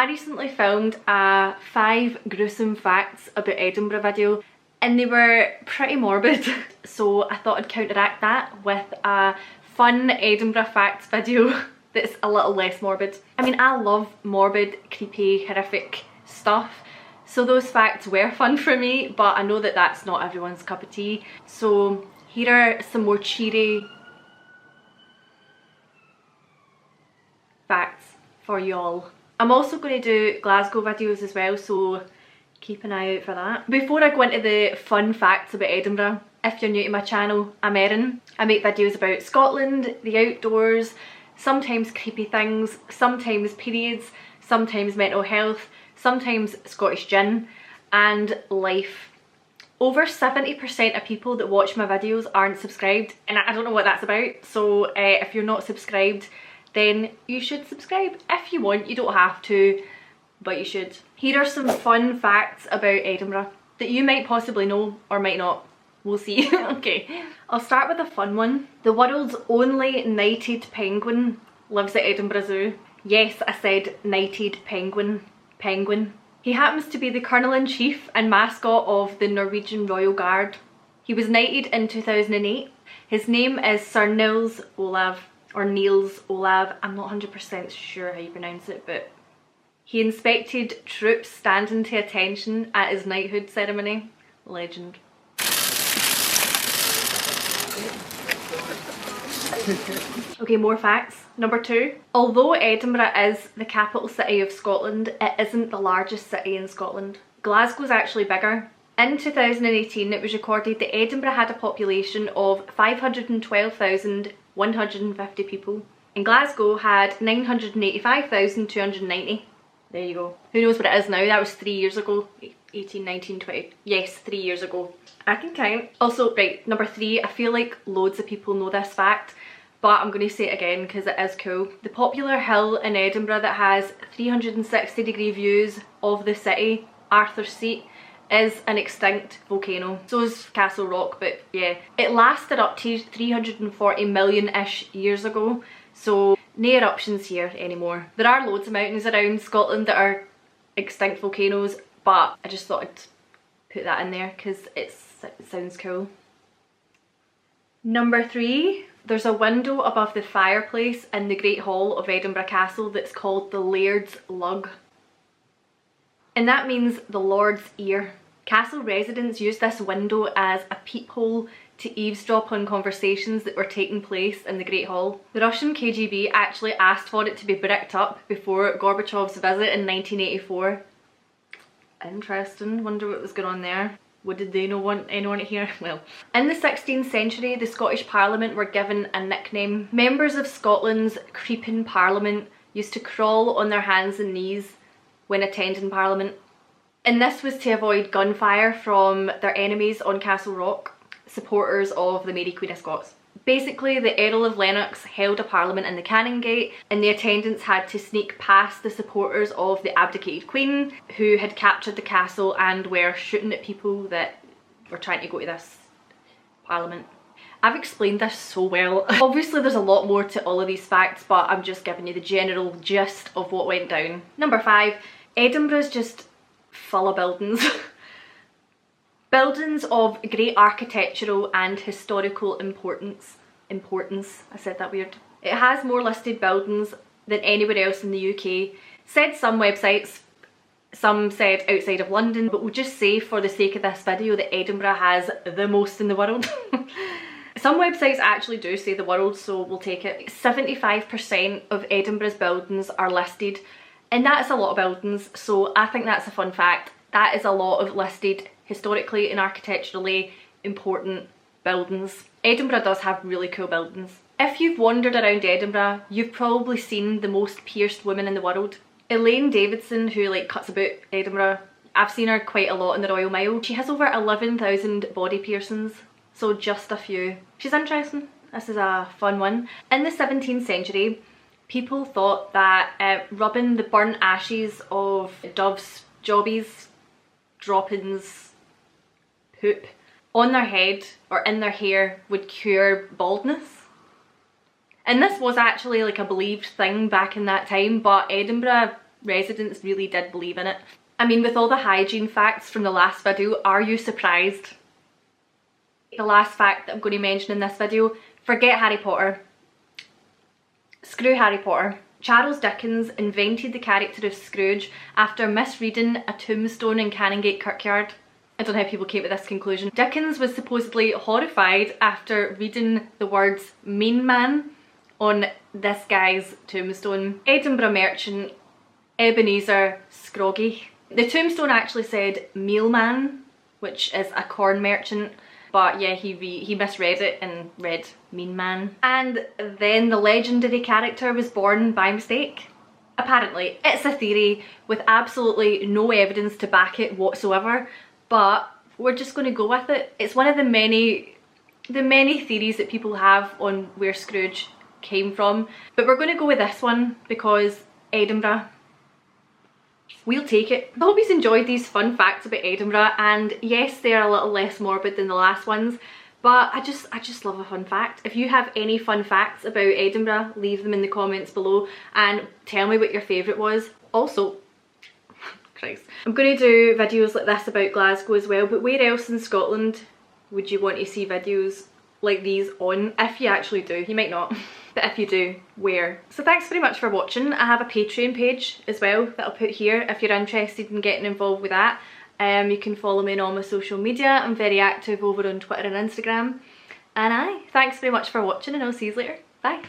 I recently filmed a 5 gruesome facts about Edinburgh video and they were pretty morbid, so I thought I'd counteract that with a fun Edinburgh facts video that's a little less morbid. I mean, I love morbid, creepy, horrific stuff, so those facts were fun for me, but I know that that's not everyone's cup of tea. So here are some more cheery facts for y'all. I'm also going to do Glasgow videos as well, so keep an eye out for that. Before I go into the fun facts about Edinburgh, if you're new to my channel, I'm Erin. I make videos about Scotland, the outdoors, sometimes creepy things, sometimes periods, sometimes mental health, sometimes Scottish gin, and life. Over 70% of people that watch my videos aren't subscribed, and I don't know what that's about, so if you're not subscribed, then you should subscribe if you want. You don't have to, but you should. Here are some fun facts about Edinburgh that you might possibly know or might not. We'll see. Okay, I'll start with a fun one. The world's only knighted penguin lives at Edinburgh Zoo. Yes, I said knighted penguin. Penguin. He happens to be the Colonel-in-Chief and mascot of the Norwegian Royal Guard. He was knighted in 2008. His name is Sir Nils Olav, or Niels Olav. I'm not 100% sure how you pronounce it, but he inspected troops standing to attention at his knighthood ceremony. Legend. Okay, more facts. Number 2. Although Edinburgh is the capital city of Scotland, it isn't the largest city in Scotland. Glasgow's actually bigger. In 2018, it was recorded that Edinburgh had a population of 512,150 people. And Glasgow had 985,290. There you go. Who knows what it is now? That was 3 years ago. 18, 19, 20. Yes, 3 years ago. I can count. Also, right, number 3, I feel like loads of people know this fact, but I'm going to say it again because it is cool. The popular hill in Edinburgh that has 360-degree views of the city, Arthur's Seat, is an extinct volcano. So is Castle Rock, but yeah. It lasted up to 340 million-ish years ago, so no eruptions here anymore. There are loads of mountains around Scotland that are extinct volcanoes, but I just thought I'd put that in there because it sounds cool. Number 3, there's a window above the fireplace in the Great Hall of Edinburgh Castle that's called the Laird's Lug. And that means the Lord's ear. Castle residents use this window as a peephole to eavesdrop on conversations that were taking place in the Great Hall. The Russian KGB actually asked for it to be bricked up before Gorbachev's visit in 1984. Interesting, wonder what was going on there. What did they want anyone to hear? Well, in the 16th century, the Scottish Parliament were given a nickname. Members of Scotland's creeping Parliament used to crawl on their hands and knees when attending Parliament. And this was to avoid gunfire from their enemies on Castle Rock, supporters of the Mary Queen of Scots. Basically, the Earl of Lennox held a parliament in the Canongate and the attendants had to sneak past the supporters of the abdicated Queen who had captured the castle and were shooting at people that were trying to go to this parliament. I've explained this so well. Obviously there's a lot more to all of these facts, but I'm just giving you the general gist of what went down. Number 5, Edinburgh's just full of buildings. Buildings of great architectural and historical importance. I said that weird. It has more listed buildings than anywhere else in the UK. Said some websites, some said outside of London, but we'll just say for the sake of this video that Edinburgh has the most in the world. Some websites actually do say the world, so we'll take it. 75% of Edinburgh's buildings are listed, and that's a lot of buildings, so I think that's a fun fact. That is a lot of listed historically and architecturally important buildings. Edinburgh does have really cool buildings. If you've wandered around Edinburgh, you've probably seen the most pierced woman in the world. Elaine Davidson, who like cuts about Edinburgh, I've seen her quite a lot in the Royal Mile. She has over 11,000 body piercings, so just a few. She's interesting. This is a fun one. In the 17th century, people thought that rubbing the burnt ashes of doves' jobbies, droppings, poop on their head or in their hair would cure baldness. And this was actually like a believed thing back in that time, but Edinburgh residents really did believe in it. I mean, with all the hygiene facts from the last video, are you surprised? The last fact that I'm going to mention in this video, forget Harry Potter. Screw Harry Potter. Charles Dickens invented the character of Scrooge after misreading a tombstone in Canongate Kirkyard. I don't know how people came to this conclusion. Dickens was supposedly horrified after reading the words "mean man" on this guy's tombstone. Edinburgh merchant Ebenezer Scroggie. The tombstone actually said mealman, which is a corn merchant, but yeah, he misread it and read mean man. And then the legendary character was born by mistake. Apparently, it's a theory with absolutely no evidence to back it whatsoever, but we're just going to go with it. It's one of the many theories that people have on where Scrooge came from, but we're going to go with this one because Edinburgh. We'll take it. I hope you've enjoyed these fun facts about Edinburgh, and yes, they're a little less morbid than the last ones, but I just love a fun fact. If you have any fun facts about Edinburgh, leave them in the comments below and tell me what your favourite was. Also, Christ, I'm going to do videos like this about Glasgow as well, but where else in Scotland would you want to see videos like these on? If you actually do, you might not, but if you do, where? So thanks very much for watching. I have a Patreon page as well that I'll put here if you're interested in getting involved with that. You can follow me on all my social media. I'm very active over on Twitter and Instagram. And thanks very much for watching, and I'll see you later. Bye.